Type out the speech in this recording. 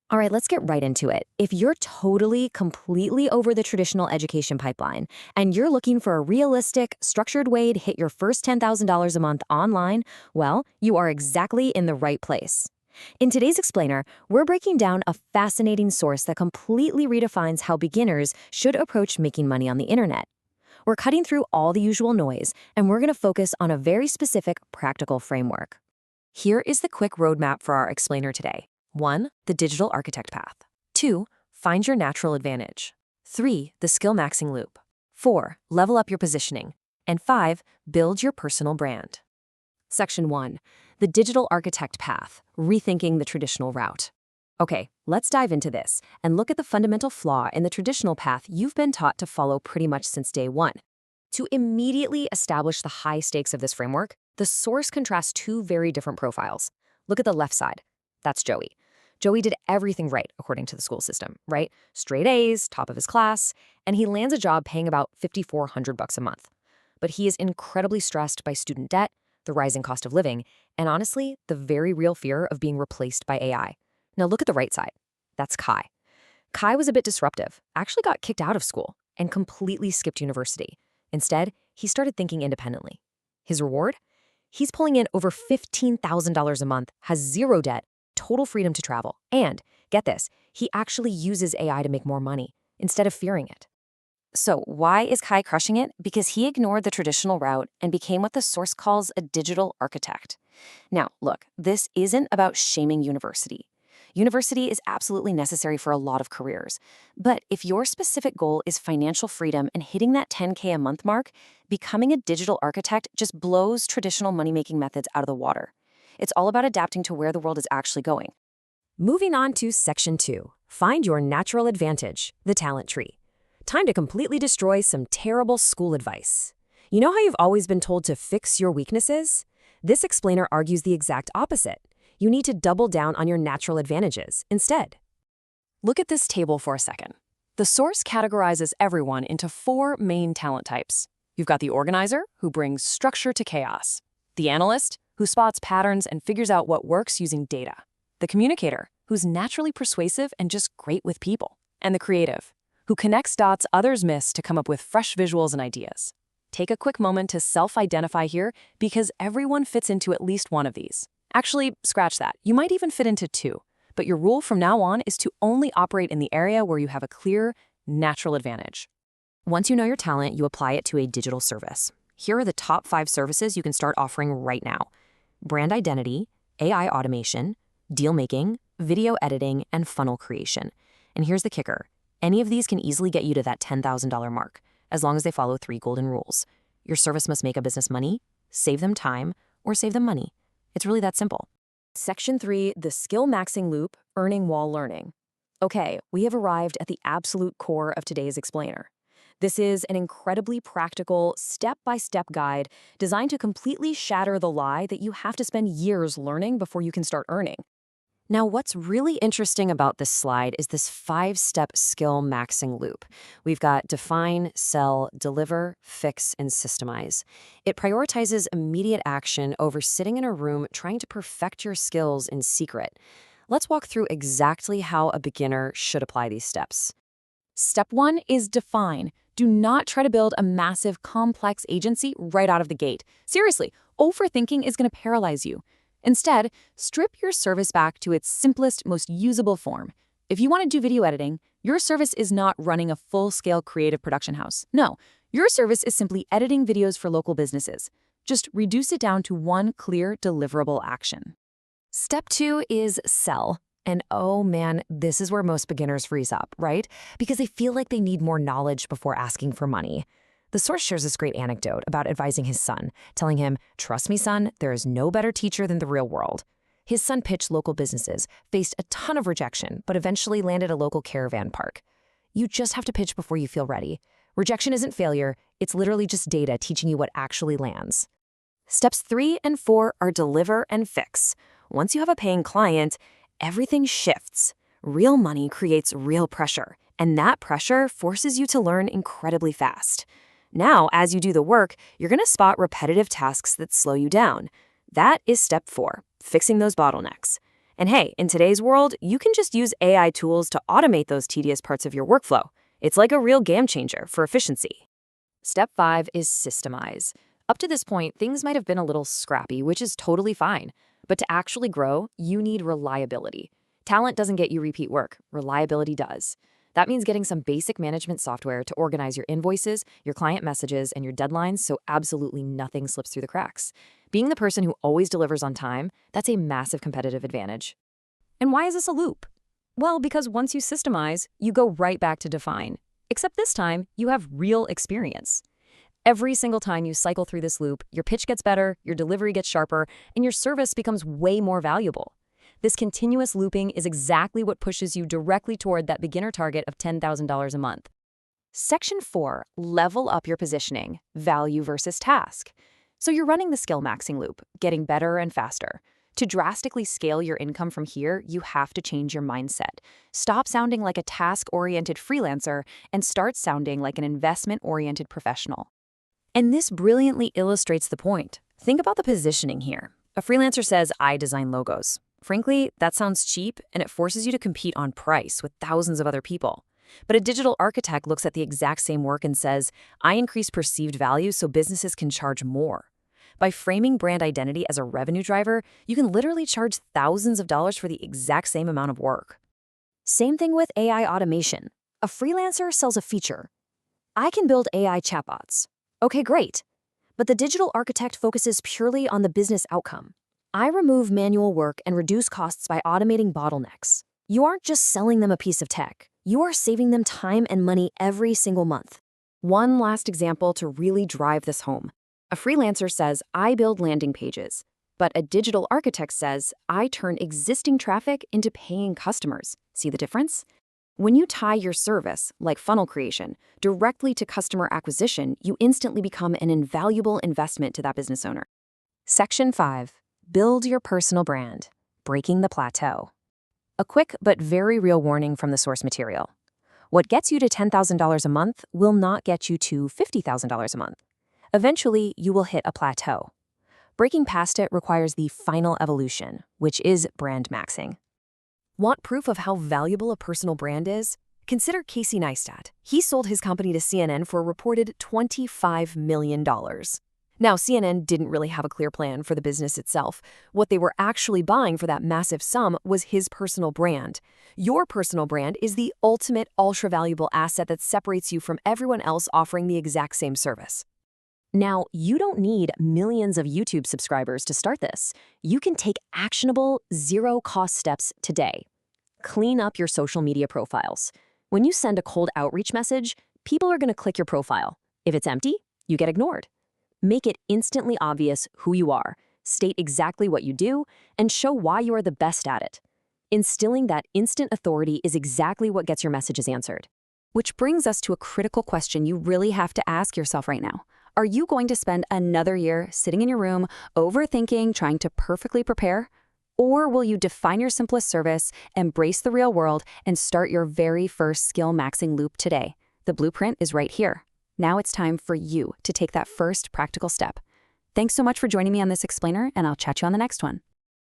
All right, let's get right into it. If you're totally, completely over the traditional education pipeline and you're looking for a realistic, structured way to hit your first $10,000 a month online, well, you are exactly in the right place. In today's explainer, we're breaking down a fascinating source that completely redefines how beginners should approach making money on the internet. We're cutting through all the usual noise, and we're going to focus on a very specific, practical framework. Here is the quick roadmap for our explainer today. 1. The digital architect path. 2. Find your natural advantage. 3. The skill maxing loop. 4. Level up your positioning. And 5. Build your personal brand. Section 1. The digital architect path, rethinking the traditional route. Okay, let's dive into this and look at the fundamental flaw in the traditional path you've been taught to follow pretty much since day one. To immediately establish the high stakes of this framework, the source contrasts two very different profiles. Look at the left side. That's Joey. Joey did everything right according to the school system, right? Straight A's, top of his class, and he lands a job paying about $5,400 a month. But he is incredibly stressed by student debt, the rising cost of living, and honestly, the very real fear of being replaced by AI. Now look at the right side. That's Kai. Kai was a bit disruptive, actually got kicked out of school, and completely skipped university. Instead, he started thinking independently. His reward? He's pulling in over $15,000 a month, has zero debt, total freedom to travel, and, get this, he actually uses AI to make more money, instead of fearing it. So why is Kai crushing it? Because he ignored the traditional route and became what the source calls a digital architect. Now, look, this isn't about shaming university. University is absolutely necessary for a lot of careers. But if your specific goal is financial freedom and hitting that 10K a month mark, becoming a digital architect just blows traditional money-making methods out of the water. It's all about adapting to where the world is actually going. Moving on to Section 2, Find Your Natural Advantage, the talent tree. Time to completely destroy some terrible school advice. You know how you've always been told to fix your weaknesses? This explainer argues the exact opposite. You need to double down on your natural advantages instead. Look at this table for a second. The source categorizes everyone into 4 main talent types. You've got the organizer, who brings structure to chaos. The analyst, who spots patterns and figures out what works using data. The communicator, who's naturally persuasive and just great with people. And the creative, who connects dots others miss to come up with fresh visuals and ideas. Take a quick moment to self-identify here because everyone fits into at least one of these. Actually, scratch that. You might even fit into 2. But your rule from now on is to only operate in the area where you have a clear, natural advantage. Once you know your talent, you apply it to a digital service. Here are the top 5 services you can start offering right now. Brand identity, AI automation, deal making, video editing, and funnel creation. And here's the kicker. Any of these can easily get you to that $10,000 mark, as long as they follow 3 golden rules. Your service must make a business money, save them time, or save them money. It's really that simple. Section 3, the skill maxing loop, earning while learning. Okay, we have arrived at the absolute core of today's explainer. This is an incredibly practical, step-by-step guide designed to completely shatter the lie that you have to spend years learning before you can start earning. Now, what's really interesting about this slide is this 5-step skill maxing loop. We've got define, sell, deliver, fix, and systemize. It prioritizes immediate action over sitting in a room trying to perfect your skills in secret. Let's walk through exactly how a beginner should apply these steps. Step 1 is define. Do not try to build a massive, complex agency right out of the gate. Seriously, overthinking is going to paralyze you. Instead, strip your service back to its simplest, most usable form. If you want to do video editing, your service is not running a full-scale creative production house. No, your service is simply editing videos for local businesses. Just reduce it down to one clear, deliverable action. Step 2 is sell. And oh man, this is where most beginners freeze up, right? Because they feel like they need more knowledge before asking for money. The source shares this great anecdote about advising his son, telling him, "Trust me, son, there is no better teacher than the real world." His son pitched local businesses, faced a ton of rejection, but eventually landed a local caravan park. You just have to pitch before you feel ready. Rejection isn't failure, it's literally just data teaching you what actually lands. Steps 3 and 4 are deliver and fix. Once you have a paying client, everything shifts. Real money creates real pressure, and that pressure forces you to learn incredibly fast. Now, as you do the work, you're going to spot repetitive tasks that slow you down. That is step 4, fixing those bottlenecks. And hey, in today's world, you can just use AI tools to automate those tedious parts of your workflow. It's like a real game changer for efficiency. Step 5 is systemize. Up to this point, things might have been a little scrappy, which is totally fine. But to actually grow, you need reliability. Talent doesn't get you repeat work. Reliability does. That means getting some basic management software to organize your invoices, your client messages, and your deadlines so absolutely nothing slips through the cracks. Being the person who always delivers on time, that's a massive competitive advantage. And why is this a loop? Well, because once you systemize, you go right back to define. Except this time, you have real experience. Every single time you cycle through this loop, your pitch gets better, your delivery gets sharper, and your service becomes way more valuable. This continuous looping is exactly what pushes you directly toward that beginner target of $10,000 a month. Section 4, level up your positioning, value versus task. So you're running the skill maxing loop, getting better and faster. To drastically scale your income from here, you have to change your mindset. Stop sounding like a task-oriented freelancer and start sounding like an investment-oriented professional. And this brilliantly illustrates the point. Think about the positioning here. A freelancer says, I design logos. Frankly, that sounds cheap, and it forces you to compete on price with thousands of other people. But a digital architect looks at the exact same work and says, I increase perceived value so businesses can charge more. By framing brand identity as a revenue driver, you can literally charge thousands of dollars for the exact same amount of work. Same thing with AI automation. A freelancer sells a feature. I can build AI chatbots. Okay, great. But the digital architect focuses purely on the business outcome. I remove manual work and reduce costs by automating bottlenecks. You aren't just selling them a piece of tech. You are saving them time and money every single month. One last example to really drive this home. A freelancer says, I build landing pages. But a digital architect says, I turn existing traffic into paying customers. See the difference? When you tie your service, like funnel creation, directly to customer acquisition, you instantly become an invaluable investment to that business owner. Section 5. Build your personal brand. Breaking the plateau. A quick but very real warning from the source material. What gets you to $10,000 a month will not get you to $50,000 a month. Eventually, you will hit a plateau. Breaking past it requires the final evolution, which is brand maxing. Want proof of how valuable a personal brand is? Consider Casey Neistat. He sold his company to CNN for a reported $25 million. Now, CNN didn't really have a clear plan for the business itself. What they were actually buying for that massive sum was his personal brand. Your personal brand is the ultimate ultra-valuable asset that separates you from everyone else offering the exact same service. Now, you don't need millions of YouTube subscribers to start this. You can take actionable, zero-cost steps today. Clean up your social media profiles. When you send a cold outreach message, people are going to click your profile. If it's empty, you get ignored. Make it instantly obvious who you are, state exactly what you do, and show why you are the best at it. Instilling that instant authority is exactly what gets your messages answered. Which brings us to a critical question you really have to ask yourself right now. Are you going to spend another year sitting in your room, overthinking, trying to perfectly prepare? Or will you define your simplest service, embrace the real world, and start your very first skill maxing loop today? The blueprint is right here. Now it's time for you to take that first practical step. Thanks so much for joining me on this explainer, and I'll chat you on the next one.